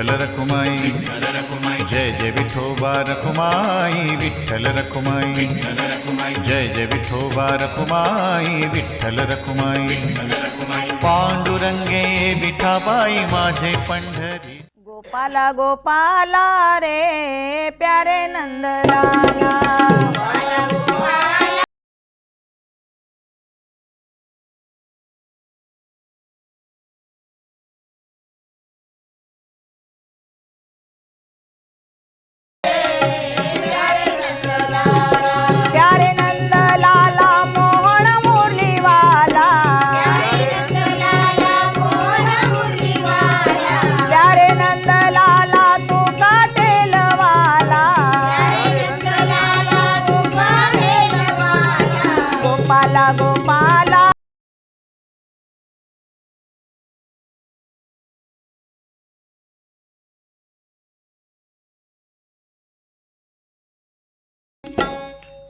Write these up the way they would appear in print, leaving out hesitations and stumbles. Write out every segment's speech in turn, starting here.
विठ्ठल रखुमाई, जय जय विठोबा रखुमाई, विठ्ठल रखुमाई, जय जय विठोबा रखुमाई, विठ्ठल रखुमाई, पांडुरंगे विठाबाई माझे पंढरी। गोपाला गोपाला रे प्यारे नंदलाला, गोपाला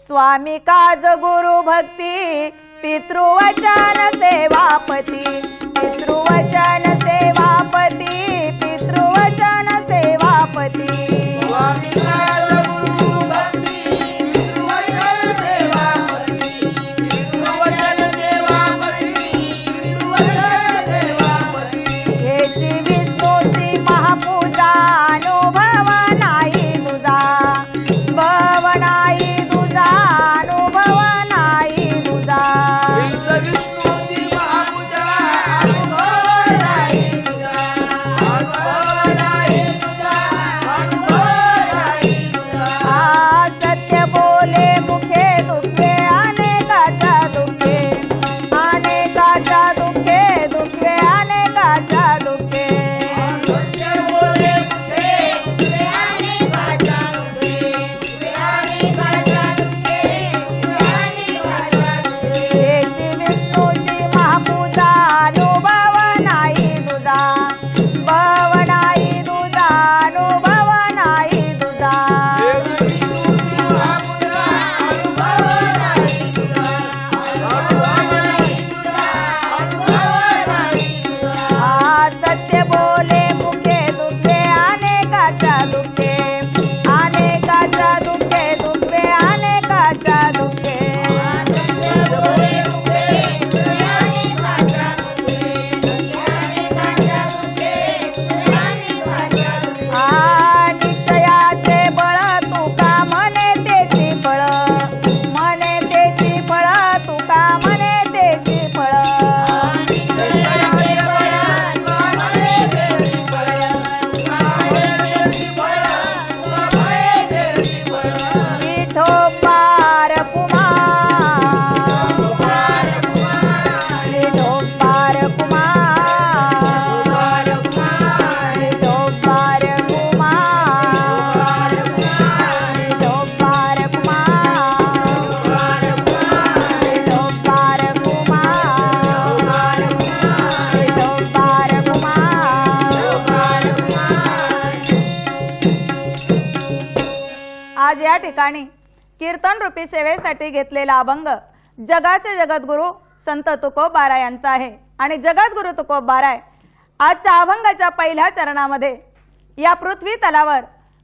स्वामी काज गुरु भक्ती, पितृवचन सेवापती, पितृवचन सेवापती, पितृवचन सेवापती, स्वामी काज गुरु भक्ती, पितृवचन सेवापती, पितृवचन सेवापती, पितृवचन सेवापती, हेची विष्णूची महापूजा अनुभव नाही तुझा, भव नाही तुझा, अनुभव नाही तुझा, विष्णूची महापूजा अनुभव नाही तुझा, अनुभव नाही तुझा, अनुभव नाही तुझा, सत्य बोले मुखे दुखे अनेकाच्या दुखे, अनेकाच्या दुखे, दुखे अनेकाच्या दुखे, सत्य बोले मुखे दुखे अनेकाच्या दुखे, दुखे अनेकाच्या दुखे, दुखे अनेकाच्या दुखे, हेची विष्णूची महापूजा अनुभव नाही तुझा, भव नाही तुझा, अनुभव नाही तुझा, विष्णूची महापूजा अनुभव नाही तुझा, अनुभव नाही तुझा, अनुभव नाही तुझा, सत्य बोले मुखे दुखे अनेकाच्या दुखे, अनेकाच्या दुखे, दुखे अनेकाच्या दुखे, सत्य बोले मुखे दुखे अनेकाच्या दुखे, दुखे अनेकाच्या दुखे, दुखे अनेकाच्या दुखे, निश्चयाचे बळ तुका म्हणे तेची फळ, म्हणे तेची फळ, तुका म्हणे तेची फळ, निश्चयाचे बळ तुका म्हणे तेची फळ, तुका म्हणे तेची फळ, तुका म्हणे तेची फळ, विठोबा रखुमाई, विठोबा रखुमाई, विठोबा रखुमाई, विठोबा रखुमाई, विठोबा रखुमाई, विठोबा रखुमाई। आज या ठिकाणी कीर्तन रूपी सेवेसाठी घेतलेला अभंग जगाचे जगद्गुरु संत तुकोबाराय यांचा आहे आणि जगद्गुरु तुकोबाराय आजच्या अभंगाच्या पहिल्या चरणामध्ये या पृथ्वी तलावर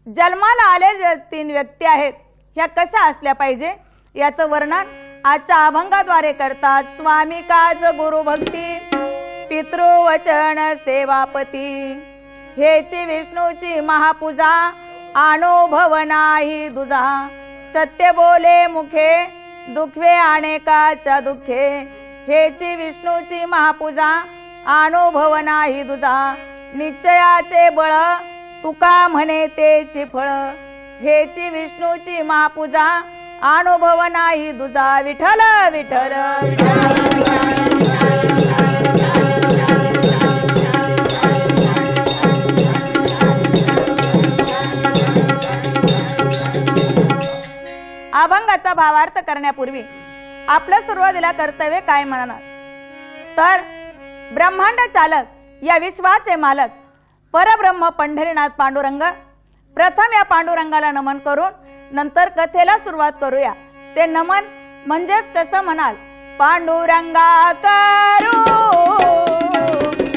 जन्माला आले जे 3 व्यक्ती आहेत ह्या कशा असल्या पाहिजे याचं वर्णन आजच्या अभंगाद्वारे करतात। स्वामी काज गुरु भक्ती, पितृवचन सेवापती, हेची विष्णूची महापूजा अनुभव नाही तुझा, सत्य बोले मुखे दुखे अनेकाच्या दुखे, हेची विष्णूची महापूजा अनुभव नाही तुझा, निश्चयाचे बळ तुका म्हणे तेची फळ, हेची विष्णूची महापूजा अनुभव नाही तुझा, विठ्ठल विठ्ठल अभंगाचा भावार्थ करण्यापूर्वी आपलं सुरुवातीला कर्तव्य काय म्हणणार तर ब्रह्मांड चालक या विश्वाचे मालक परब्रह्म पंढरीनाथ पांडुरंग, प्रथम या पांडुरंगाला नमन करून नंतर कथेला सुरुवात करूया। ते नमन म्हणजेच कसं म्हणाल, पांडुरंगा करू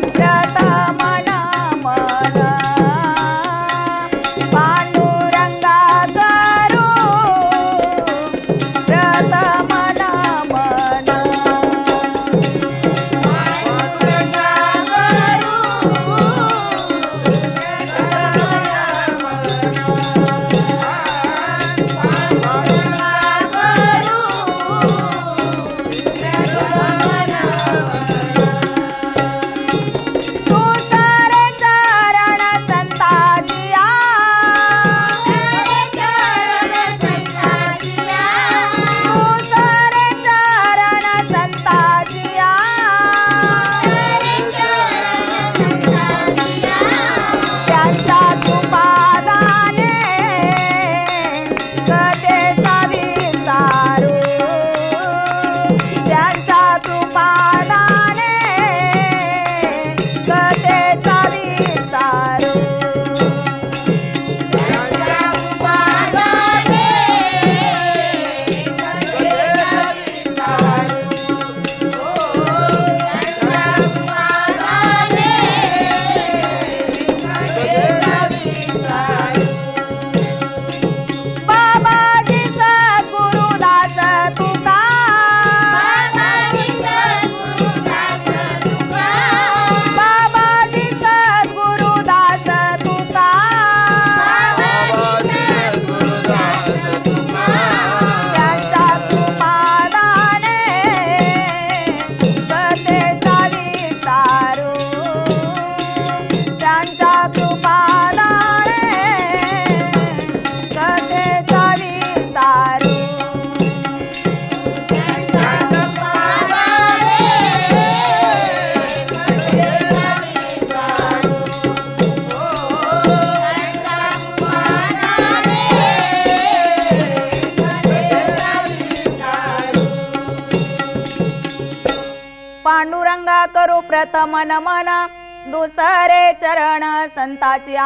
प्रथम नमन, पांडुरंगा करू प्रथम नमन दुसरे चरण संताचिया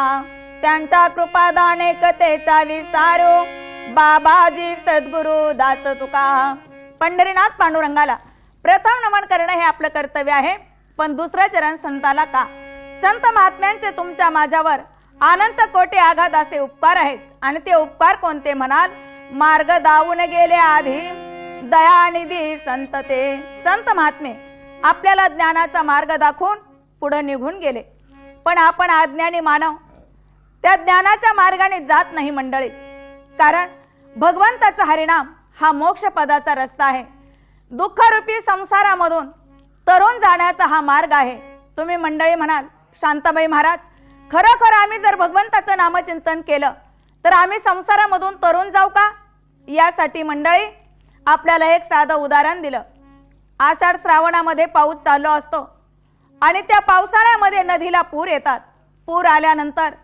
त्यांच्या कृपादान एकतेचा विसारू बाबाजी सद्गुरु दास तुका पंढरीनाथ पांडुरंगाला प्रथम नमन करणं हे आपलं कर्तव्य आहे, पण दुसरं चरण संताला का? संत महात्म्यांचे तुमच्या माझ्यावर अनंत कोटी आघात असे उपकार आहेत आणि ते उपकार कोणते म्हणाल? मार्ग दावून गेले आधी दयानिधी संत ते संत महात्मे आपल्याला ज्ञानाचा मार्ग दाखवून पुढे निघून गेले, पण आपण अज्ञानी मानव त्या ज्ञानाच्या मार्गाने जात नाही मंडळी, कारण भगवंताचा हरिनाम हा मोक्ष पदाचा रस्ता आहे. दुःखरूपी संसारामधून तरुण जाण्याचा हा मार्ग आहे. तुम्ही मंडळी म्हणाल शांताबाई महाराज, खरोखर आम्ही जर भगवंताचं नामचिंतन केलं तर आम्ही संसारामधून तरुण जाऊ का? यासाठी मंडळी आपल्याला एक साधं उदाहरण दिलं. आषाढ श्रावणामध्ये पाऊस चालू असतो आणि त्या पावसाळ्यामध्ये नदीला पूर येतात. पूर आल्यानंतर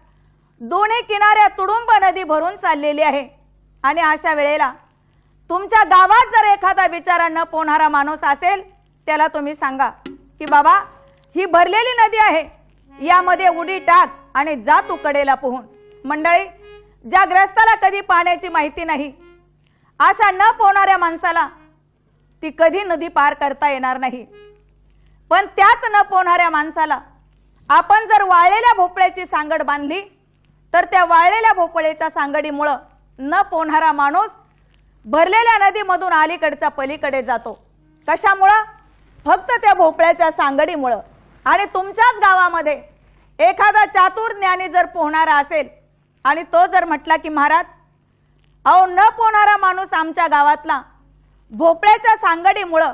दोन्ही किनाऱ्या तुडुंब नदी भरून चाललेली आहे आणि अशा वेळेला तुमच्या गावात जर एखादा बिचारा न पोहणारा माणूस असेल, त्याला तुम्ही सांगा की बाबा ही भरलेली नदी आहे, यामध्ये उडी टाक आणि जा तू कडेला पोहून. मंडळी, ज्या ग्रस्ताला कधी पाण्याची माहिती नाही अशा न पोहणाऱ्या माणसाला ती कधी नदी पार करता येणार नाही. पण त्याच न पोहणाऱ्या माणसाला आपण जर वाळलेल्या भोपळ्याची सांगड बांधली तर त्या वाळलेल्या भोपळ्याच्या सांगडीमुळे न पोहणारा माणूस भरलेल्या नदीमधून अलीकडच्या पलीकडे जातो. कशामुळं? फक्त त्या भोपळ्याच्या सांगडीमुळं. आणि तुमच्याच गावामध्ये एखादा चातुर ज्ञानी जर पोहणारा असेल आणि तो जर म्हटला की महाराज अहो न पोहणारा माणूस आमच्या गावातला भोपळ्याच्या सांगडीमुळं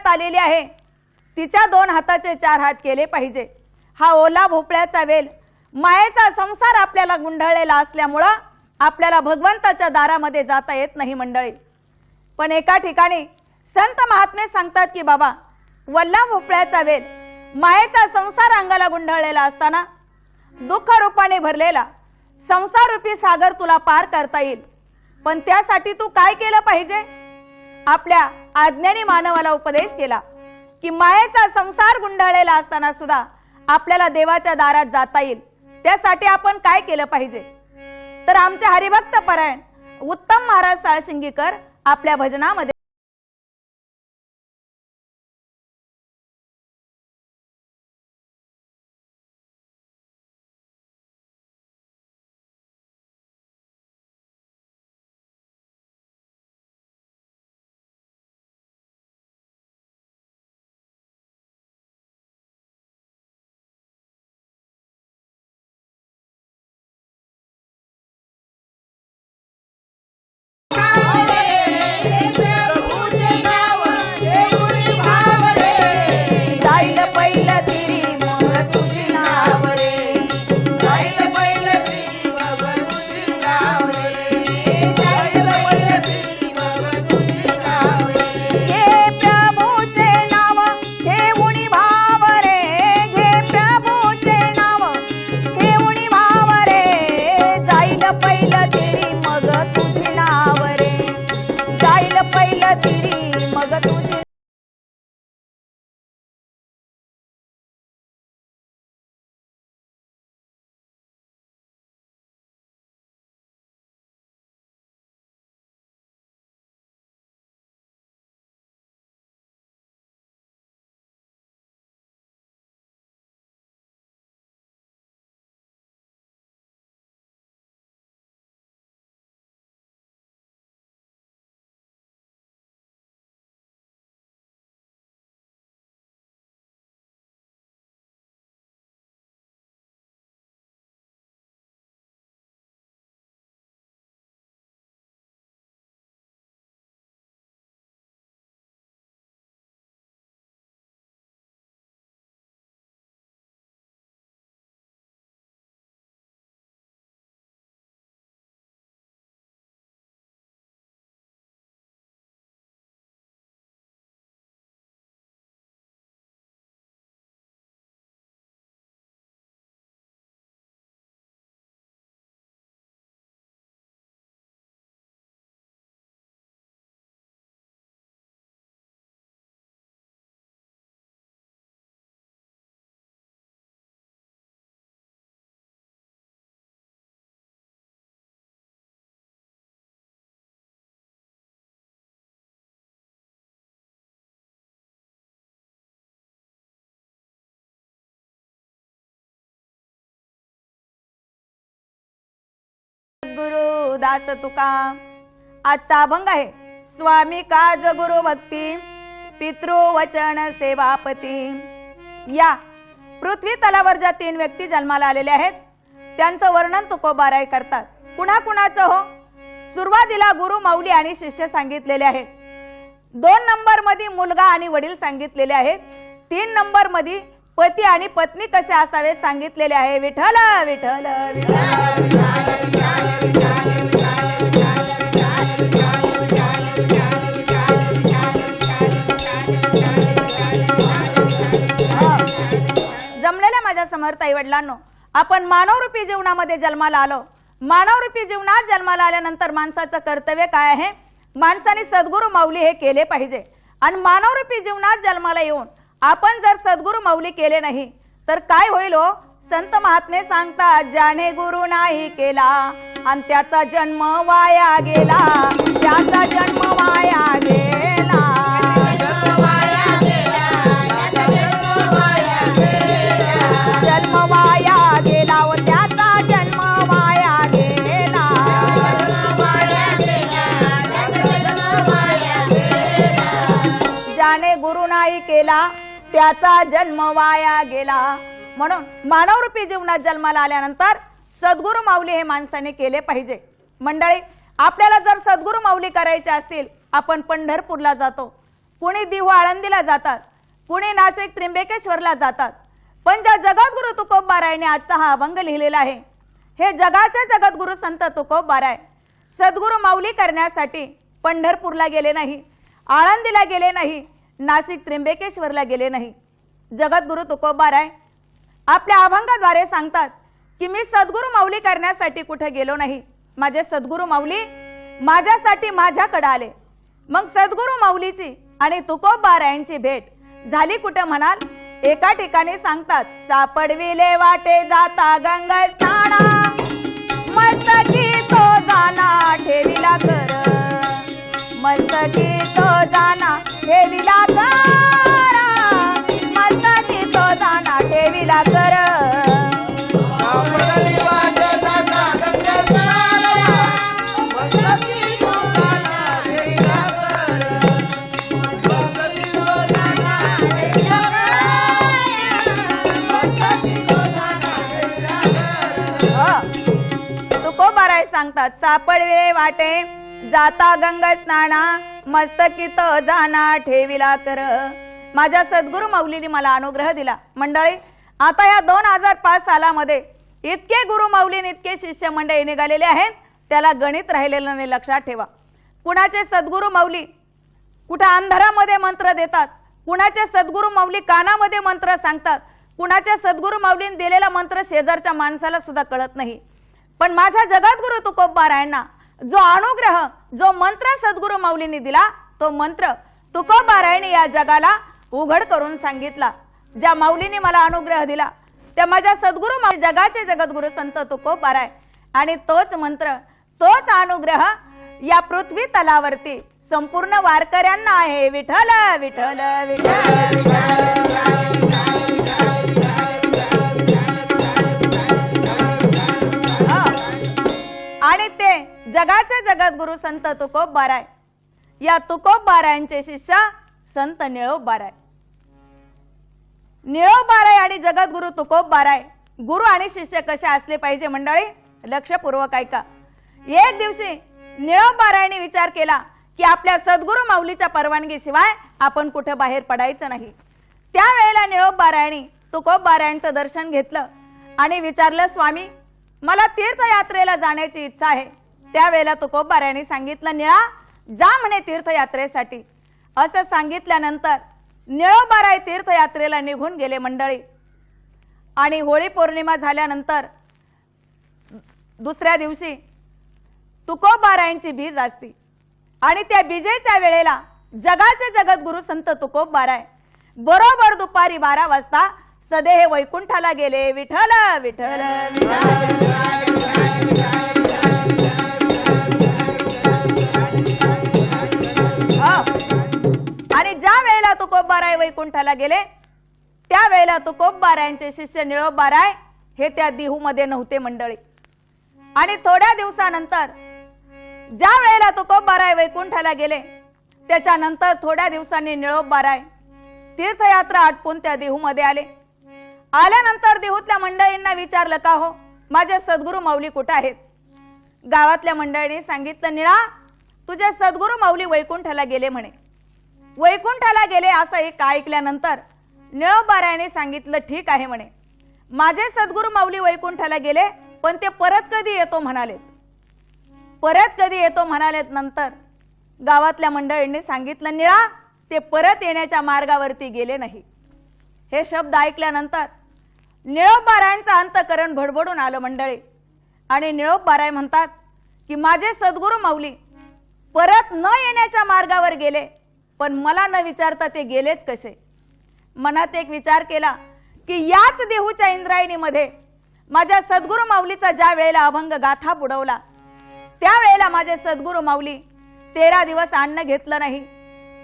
करण्यात आलेली आहे तिच्या 2 हाताचे 4 हात केले पाहिजे। हा ओला भोपळ्याचा वेल मायेचा संसार आपल्याला गुंढळलेला असल्यामुळं आपल्याला भगवंताच्या दारामध्ये जाता येत नाही मंडळी। पण एका ठिकाणी संत महात्मे सांगतात की बाबा वल्ला भोपळ्याचा वेल मायेचा संसार अंगाला गुंढळलेला असताना दुःख रूपाने भरलेला संसार रूपी सागर तुला पार करता येईल। पण त्यासाठी तू काय केलं पाहिजे? आपल्या आज्ञानी मानवाला उपदेश केला की मायेचा संसार गुंढळलेला असताना सुद्धा आपल्याला देवाच्या दारात जाता येईल। त्यासाठी आपण काय केलं पाहिजे? तर आमचे हरिभक्त परायण उत्तम महाराज साळशिंगीकर आपल्या भजनामध्ये गुरु दास तुका आजचा अभंग आहे स्वामी काज गुरु भक्ती पितृ वचन सेवापती। या पृथ्वी तलावर ज्या 3 व्यक्ती जन्माला आलेल्या आहेत त्यांचं वर्णन तुकोबाराय करतात। कुणा कुणाचं हो? सुरुवातीला गुरु माऊली आणि शिष्य सांगितलेले आहेत। 2 नंबर मध्ये मुलगा आणि वडील सांगितलेले आहेत। 3 नंबर मध्ये पती आणि पत्नी कसे असावे सांगितलेले आहे। विठ्ठल विठ्ठल जमलेल्या माझ्या समर्थ आई वडिलांनो, आपण मानवरूपी जीवनामध्ये जन्माला आलो। मानवरूपी जीवनात जन्माला आल्यानंतर माणसाचं कर्तव्य काय आहे? माणसाने सद्गुरु माऊली हे केले पाहिजे। आणि मानवरूपी जीवनात जन्माला येऊन आपण जर सद्गुरु माऊली केले नाही तर काय होईल हो? संत महात्मे सांगतात ज्याने गुरु नाही केला आणि त्याचा जन्म वाया गेला, त्याचा जन्म वाया गेला, जन्म वाया गेला व त्याचा जन्म वाया गेला, ज्याने गुरु नाही केला त्याचा जन्म वाया गेला। म्हणून मानवरूपी जीवनात जन्माला आल्यानंतर सद्गुरु माऊली हे माणसाने केले पाहिजे। मंडळी, आपल्याला जर सद्गुरु माऊली करायचे असतील आपण पंढरपूरला जातो। कुणी दिहू आळंदीला जातात, कुणी नाशिक त्र्यंबकेश्वरला जातात, पण ज्या जगद्गुरु तुकोबारायांनी आजचा हा अभंग लिहिलेला आहे, हे जगाचे जगद्गुरु संत तुकोबाराय सद्गुरु माऊली करण्यासाठी पंढरपूरला गेले नाही, आळंदीला गेले नाही, नाशिक त्र्यंबकेश्वरला गेले नाही. जगद्गुरु तुकोबाराय आपल्या अभंगाद्वारे सांगतात की मी सद्गुरु माऊली करण्यासाठी कुठे गेलो नाही, माझे सद्गुरु माऊली माझ्यासाठी माझ्याकडे आले. मग सद्गुरु माऊलीची आणि तुकोबारायांची भेट झाली कुठे म्हणाल? एका ठिकाणी सांगतात, सापडविले वाटे जाता गंगा स्नाना, मस्तकी तो जाना ठेविला कर, मस्तकी तो जाना ठेविला कर, मस्तकी तो जाना ठेविला कर. तुकोबाराय सांगतात, सापडविले वाटे जाता गंगा स्नाना, मस्तकी तो जाना ठेविला कर. माझ्या सद्गुरु माऊलीने मला अनुग्रह दिला. मंडळी, आता या 2005 सालामध्ये इतके गुरु माऊलीने इतके शिष्य मंडळी निघालेले आहेत, त्याला गणित राहिलेलं नाही. लक्षात ठेवा. कुणाचे सद्गुरु माऊली कुठे अंधारामध्ये मंत्र देतात, कुणाचे सद्गुरु माऊली कानामध्ये मंत्र सांगतात, कुणाच्या सद्गुरु माऊलीने दिलेला मंत्र शेजारच्या माणसाला सुद्धा कळत नाही. पण माझ्या जगद्गुरु तुकोबारायांना जो अनुग्रह, जो मंत्र सद्गुरु माऊलींनी दिला, तो मंत्र तुकोबारायांनी या जगाला उघड करून सांगितला. ज्या माऊलीने मला अनुग्रह दिला त्या माझ्या सद्गुरु माऊली, जगाचे जगद्गुरु संत तुकोबाराय, आणि तोच मंत्र, तोच अनुग्रह या पृथ्वी तलावरती संपूर्ण वारकऱ्यांना आहे. विठ्ठल विठ्ठल विठ्ठल आणि ते जगाचे जगद्गुरु संत तुकोबाराय, या तुकोबारायांचे शिष्य संत निळोबाराय. निळोबाराय आणि जगद्गुरु तुकोबाराय गुरु आणि शिष्य कसे असले पाहिजे मंडळी? लक्षपूर्वक ऐका. एक दिवशी निळोबारायांनी विचार केला की आपल्या सद्गुरु माऊलीच्या परवानगीशिवाय आपण कुठे बाहेर पडायचं नाही. त्यावेळेला निळोबारायांनी तुकोबारायांचं दर्शन घेतलं आणि विचारलं, स्वामी मला तीर्थयात्रेला जाण्याची इच्छा आहे. त्यावेळेला तुकोबारायांनी सांगितलं, निळा जा म्हणे तीर्थयात्रेसाठी. असं सांगितल्यानंतर निळोबाराय तीर्थयात्रेला निघून गेले मंडळी. आणि होळी पौर्णिमा झाल्यानंतर दुसऱ्या दिवशी तुकोबारायांची बीज असती आणि त्या बीजेच्या वेळेला जगाचे जगद्गुरु संत तुकोबाराय बरोबर दुपारी 12 वाजता सदेह वैकुंठाला गेले. विठ्ठल विठ्ठल आणि ज्या वेळेला तुकोबाराय वैकुंठाला गेले त्यावेळेला तुकोबारायांचे शिष्य निळोबाराय हे त्या देहू मध्ये नव्हते मंडळी. आणि थोड्या दिवसानंतर ज्या वेळेला तुकोबाराय वैकुंठाला गेले त्याच्यानंतर थोड्या दिवसांनी निळोबाराय तीर्थयात्रा आटपून त्या देहू मध्ये आले. आल्यानंतर देहूतल्या मंडळींना विचारलं, का हो माझे सद्गुरु माऊली कुठे आहेत? गावातल्या मंडळींनी सांगितलं, निळा तुझे सद्गुरु माऊली वैकुंठाला गेले म्हणे. वैकुंठाला गेले असं एक ऐकल्यानंतर निळोबारायांनी सांगितलं, ठीक आहे म्हणे, माझे सद्गुरु माऊली वैकुंठाला गेले, पण ते परत कधी येतो म्हणाले. परत कधी येतो म्हणालेत. नंतर गावातल्या मंडळींनी सांगितलं, निळा ते परत येण्याच्या मार्गावरती गेले नाही. हे शब्द ऐकल्यानंतर निळोबारायांचं अंतःकरण भडभडून आलं मंडळी. आणि निळोबाराय म्हणतात की माझे सद्गुरु माऊली परत न येण्याच्या मार्गावर गेले, पण मला न विचारता ते गेलेच कसे? मनात एक विचार केला की याच देहूच्या इंद्रायणीमध्ये माझ्या सद्गुरु माऊलीचा ज्या वेळेला अभंग गाथा बुडवला त्यावेळेला माझे सद्गुरु माऊली 13 दिवस अन्न घेतलं नाही,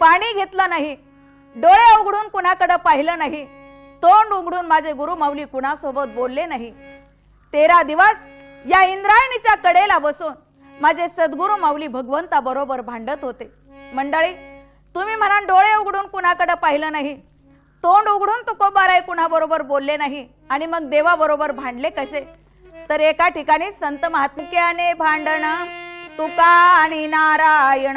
पाणी घेतलं नाही, डोळे उघडून कुणाकडे पाहिलं नाही, तोंड उघडून माझे गुरु माऊली कुणासोबत बोलले नाही. 13 दिवस या इंद्रायणीच्या कडेला बसून माझे सद्गुरु माऊली भगवंता बरोबर भांडत होते. मंडळी, तुम्ही म्हणा डोळे उघडून कुणाकडे पाहिलं नाही, तोंड उघडून तुकोबाराय कुणाबरोबर बोलले नाही आणि मग देवाबरोबर भांडले कसे? तर एका ठिकाणी संत महात्म्याने भांडण तुका आणि नारायण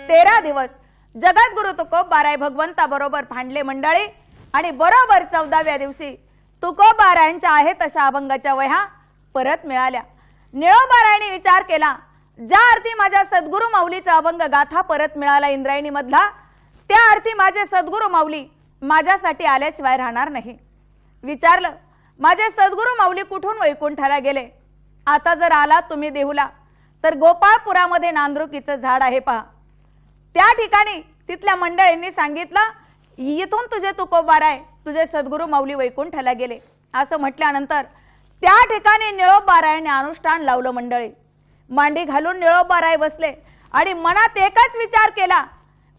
13 दिवस जगद्गुरु तुकोबाराय भगवंता बरोबर भांडले मंडळी आणि बरोबर 14व्या दिवशी तुकोबारायांच्या आहे तशा अभंगाच्या वह्या परत मिळाल्या. निळोबारायांनी विचार केला, ज्या अर्थी माझ्या सद्गुरु माऊलीचा अभंग गाथा परत मिळाला इंद्रायणी मधला, त्या अर्थी माझे सद्गुरु माऊली माझ्यासाठी आल्याशिवाय राहणार नाही. विचारलं, माझे सद्गुरु माऊली कुठून वैकुंठाला गेले? आता जर आला तुम्ही देहुला तर गोपाळपुरामध्ये नांदरुकीचं झाड आहे पहा. त्या ठिकाणी तिथल्या मंडळींनी सांगितलं, इथून तुझे तुकोबाराय तुझे सद्गुरु माऊली वैकुंठाला गेले असं म्हटल्यानंतर त्या ठिकाणी निळोबारायाने अनुष्ठान लावलं. मंडळी मांडी घालून निळोबाराय बसले आणि मनात एकच विचार केला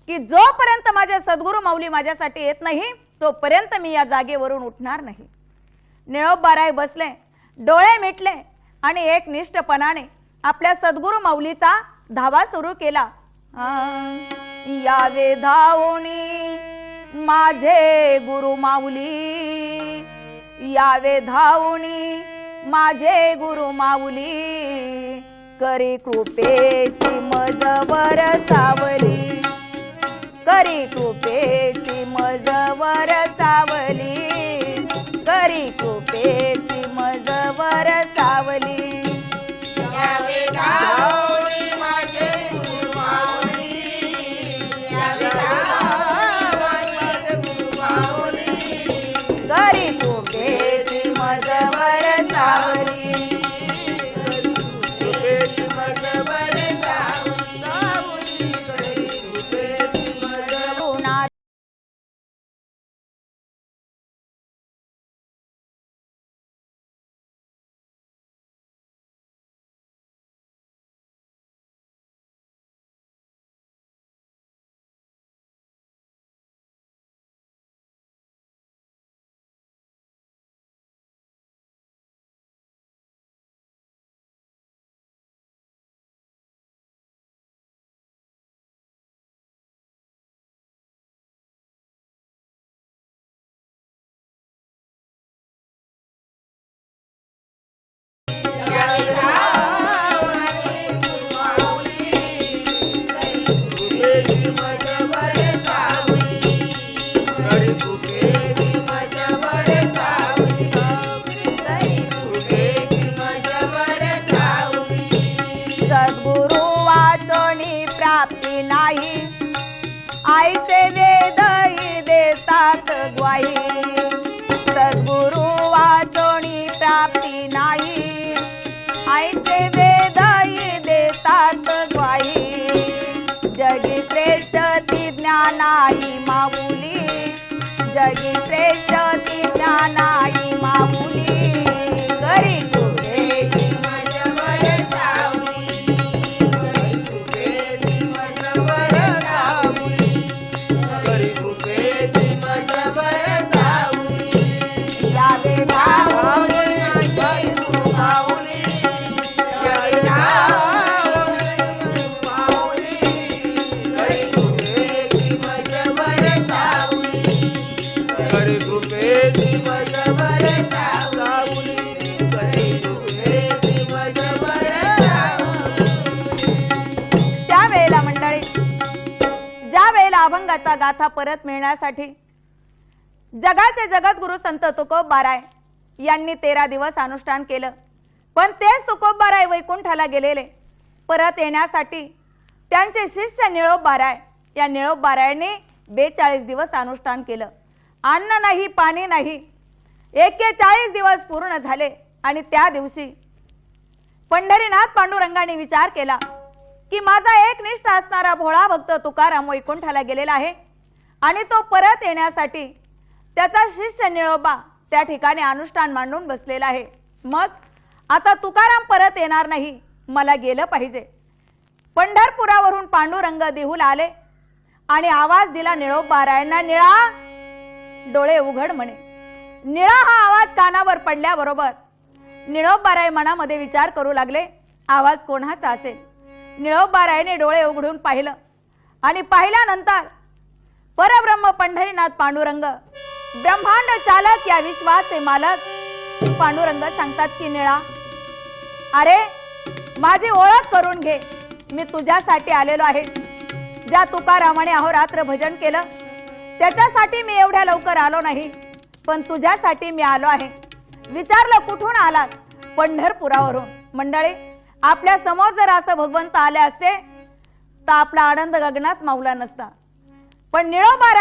की जोपर्यंत माझे सद्गुरु माऊली माझ्यासाठी येत नाही तोपर्यंत मी या जागेवरून उठणार नाही. निळोबाराय बसले, डोळे मिटले आणि एक निष्ठपणाने आपल्या सद्गुरु माऊलीचा धावा सुरू केला. यावे धावणी माझे गुरु माऊली, यावे धावणी माझे गुरु माऊली, करी कृपेची मज बरसावली, करी कृपेची मज बरसावली, करी कृपेची मज बरसावली. यावे धावणी माझे गुरु माऊली, यावे धावणी माझे गुरु माऊली, करी कृपेची मज बरसावली. कृपेची मज बरसावली, कृपेची मज पुन्हा यावे धावणी गुरु माऊली, कृपेची मज बरसावली, कृपेची मज बरसावली, कृपेची मज बरसावली. सद्गुरु वाचणी प्राप्ती नाही, आईचे वेदही देतात ग्वाही. सद्गुरु वाचणी प्राप्ती नाही, आईचे वेदही देतात ग्वाही. जगी श्रेष्ठ ती ज्ञानाई माऊली, जगी श्रेष्ठ ती ज्ञानाई माऊली, करी कृपेची मज बरसावली, कृपेची मज बरसावली, कृपेची मज बरसावली. यावे धावणी माझे गुरु माऊली, यावे धावणी गुरु माऊली, कृपेची मज बरसावली, कृपेची मज बरसावली, कृपेची मज बरसावली. त्यावेळेला मंडळी, ज्या वेळेला अभंगाचा गाथा परत मिळण्यासाठी जगाचे जगद्गुरु संत तुकोबाराय यांनी 13 दिवस अनुष्ठान केलं, पण तेच तुकोबाराय वैकुंठाला गेलेले. परत येण्यासाठी त्यांचे शिष्य निळोबाराय, या निळोबारायांनी 42 दिवस अनुष्ठान केलं. अन्न नाही, पाणी नाही, 41 दिवस पूर्ण झाले आणि त्या दिवशी पंढरीनाथ पांडुरंगाने विचार केला की माझा एकनिष्ठ असणारा भोळा भक्त तुकाराम वैकुंठाला गेलेला आहे आणि तो परत येण्यासाठी त्याचा शिष्य निळोबा त्या ठिकाणी अनुष्ठान मांडून बसलेला आहे. मग आता तुकाराम परत येणार नाही, मला गेलं पाहिजे. पंढरपुरावरून पांडुरंग देहूला आले आणि आवाज दिला निळोबारायांना, निळा डोळे उघड म्हणे. निळा हा आवाज कानावर पडल्याबरोबर निळोबाराय मनामध्ये विचार करू लागले, आवाज कोणाचा असेल. निळोबारायने डोळे उघडून पाहिलं आणि पाहिल्यानंतर परब्रह्म पंढरीनाथ पांडुरंग, ब्रह्मांड चालक, या विश्वाचे मालक पांडुरंग सांगतात की निळा, अरे माझी ओळख करून घे, मी तुझ्यासाठी आलेलो आहे. ज्या तुकारामाने अहोरात्र भजन केलं त्याच्यासाठी मी एवढ्या लवकर आलो नाही, पण तुझ्यासाठी मी आलो आहे. विचारलं कुठून आलात? पंढरपुरावरून. मंडळी, आपल्या समोर जर असं भगवंत आले असते तर आपला आनंद गगनात मावला नसता. पण निळोबा